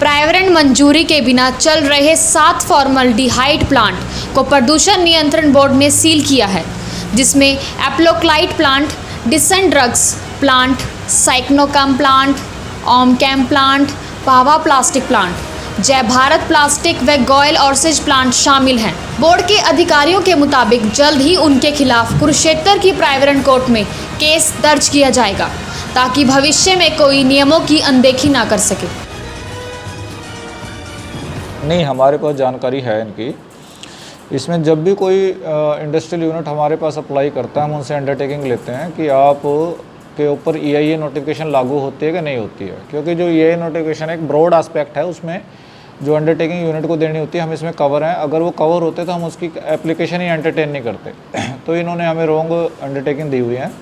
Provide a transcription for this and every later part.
पर्यावरण मंजूरी के बिना चल रहे 7 फॉर्मल्डिहाइड प्लांट को प्रदूषण नियंत्रण बोर्ड ने सील किया है, जिसमें एप्लोक्लाइड प्लांट, डिसन ड्रग्स प्लांट, साइक्नोकम प्लांट, ओमकैम प्लांट, पावा plastic plant, Jai Bharat plastic व गॉयल ऑर्सिज प्लांट शामिल हैं। बोर्ड के अधिकारियों के मुताबिक जल्द ही उनके खिलाफ कुरुक्षेत्र की पर्यावरण कोर्ट में केस दर्ज किया जाएगा, ताकि भविष्य में कोई नियमों की अनदेखी ना कर सके। नहीं, हमारे पास जानकारी है इनकी। इसमें जब भी कोई इंडस्ट्रियल यूनिट हमारे पास अप्लाई करता है, हम उनसे अंडरटेकिंग लेते हैं कि आप के ऊपर EIA नोटिफिकेशन लागू होती है कि नहीं होती है, क्योंकि जो EIA नोटिफिकेशन एक ब्रॉड एस्पेक्ट है, उसमें जो अंडरटेकिंग यूनिट को देनी होती है हम इसमें कवर हैं। अगर वो कवर होते तो हम उसकी एप्लीकेशन ही एंटरटेन नहीं करते। तो इन्होंने हमें रॉन्ग अंडरटेकिंग दी हुई है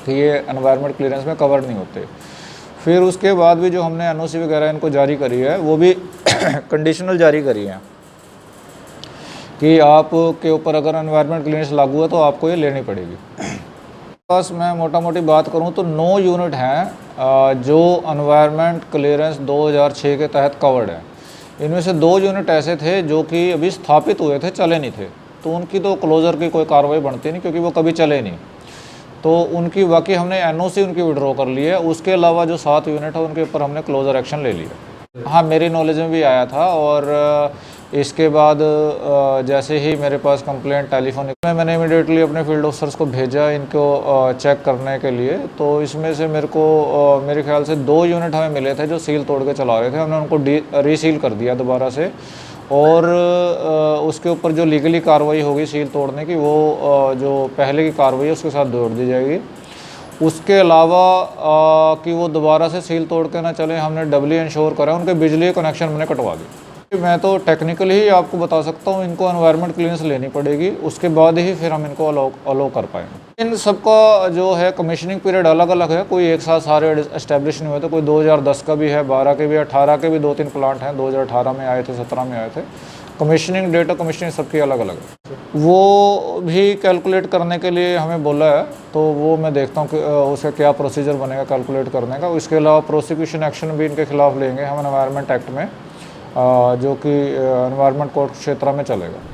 कि ये एनवायरनमेंट क्लियरेंस में कवर नहीं होते। फिर उसके बाद भी जो हमने NOC वगैरह इनको जारी करी है, वो भी कंडीशनल जारी करी है कि आप के ऊपर अगर एनवायरनमेंट क्लियरेंस लागू है तो आपको ये लेनी पड़ेगी। बस मैं मोटा मोटी बात करूं तो 9 यूनिट हैं जो एनवायरनमेंट क्लियरेंस 2006 के तहत कवर्ड है। इनमें से 2 यूनिट ऐसे थे जो कि अभी स्थापित हुए थे, चले नहीं थे, तो उनकी तो क्लोज़र की कोई कार्रवाई बनती नहीं, क्योंकि वो कभी चले नहीं। तो उनकी बाकी हमने NOC उनकी विड्रॉ कर ली है। उसके अलावा जो 7 यूनिट है उनके ऊपर हमने क्लोज़र एक्शन ले लिया। हाँ, मेरी नॉलेज में भी आया था, और इसके बाद जैसे ही मेरे पास कंप्लेंट टेलीफोनिक में, मैंने इमीडिएटली अपने फील्ड ऑफिसर्स को भेजा इनको चेक करने के लिए। तो इसमें से मेरे को मेरे ख्याल से 2 यूनिट हमें मिले थे जो सील तोड़ के चला रहे थे। हमने उनको रीसील कर दिया दोबारा से, और उसके ऊपर जो लीगली कार्रवाई होगी सील तोड़ने की, वो जो पहले की कार्रवाई है उसके साथ जोड़ दी जाएगी। उसके अलावा कि वो दोबारा से सील तोड़ के ना चले, हमने डबली इंश्योर करा, उनके बिजली कनेक्शन हमने कटवा दी। मैं तो टेक्निकली ही आपको बता सकता हूँ, इनको एनवायरनमेंट क्लियरेंस लेनी पड़ेगी, उसके बाद ही फिर हम इनको अलाउ कर पाएंगे। इन सबका जो है कमीशनिंग पीरियड अलग अलग है, कोई एक साथ सारे एस्टेब्लिश नहीं हुए थे। कोई 2010 का भी है, 12 के भी, 18 के भी 2-3 प्लांट हैं, 2018 में आए थे, 17 में आए थे। कमीशनिंग डेट, कमीशनिंग सबकी अलग अलग है। वो भी कैलकुलेट करने के लिए हमें बोला है, तो वो मैं देखता हूँ कि उसका क्या प्रोसीजर बनेगा कैलकुलेट करने का। इसके अलावा प्रोसिक्यूशन एक्शन भी इनके खिलाफ लेंगे हम एनवायरनमेंट एक्ट में, जो कि एनवायरनमेंट कोर्ट क्षेत्र में चलेगा।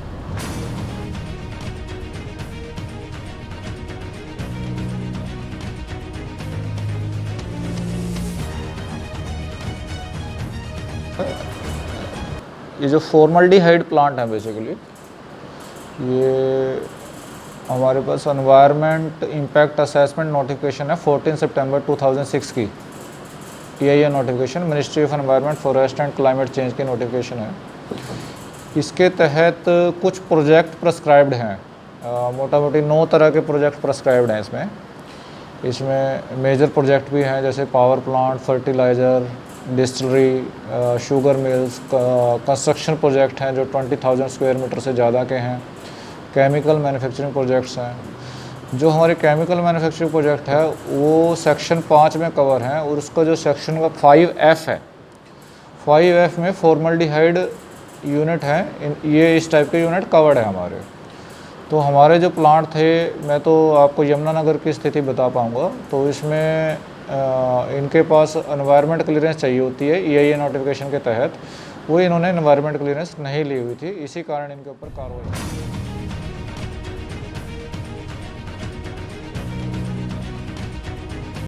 ये जो फॉर्मल्डिहाइड प्लांट है, बेसिकली ये हमारे पास एनवायरनमेंट इम्पैक्ट असेसमेंट नोटिफिकेशन है 14 सितंबर 2006 की। EIA notification ministry of environment, forest and climate change की नोटिफिकेशन है। इसके तहत कुछ प्रोजेक्ट प्रेस्क्राइब्ड हैं, मोटा मोटी 9 तरह के प्रोजेक्ट प्रेस्क्राइब्ड हैं इसमें मेजर प्रोजेक्ट भी हैं, जैसे power plant, fertiliser, distillery, sugar mills. Construction project हैं जो 20,000 स्क्वायर मीटर से ज़्यादा के हैं। केमिकल मैन्युफैक्चरिंग प्रोजेक्ट्स हैं। जो हमारे केमिकल मैन्युफैक्चरिंग प्रोजेक्ट है वो सेक्शन 5 में कवर हैं, और उसका जो सेक्शन का 5F है, 5F में फॉर्मल्डिहाइड यूनिट हैं। ये इस टाइप के यूनिट कवर्ड है हमारे। तो हमारे जो प्लांट थे, मैं तो आपको यमुनानगर की स्थिति बता पाऊँगा, तो इसमें इनके पास एनवायरनमेंट क्लियरेंस चाहिए होती है EIA नोटिफिकेशन के तहत। वो इन्होंने एनवायरनमेंट क्लियरेंस नहीं ली हुई थी, इसी कारण इनके ऊपर कार्रवाई।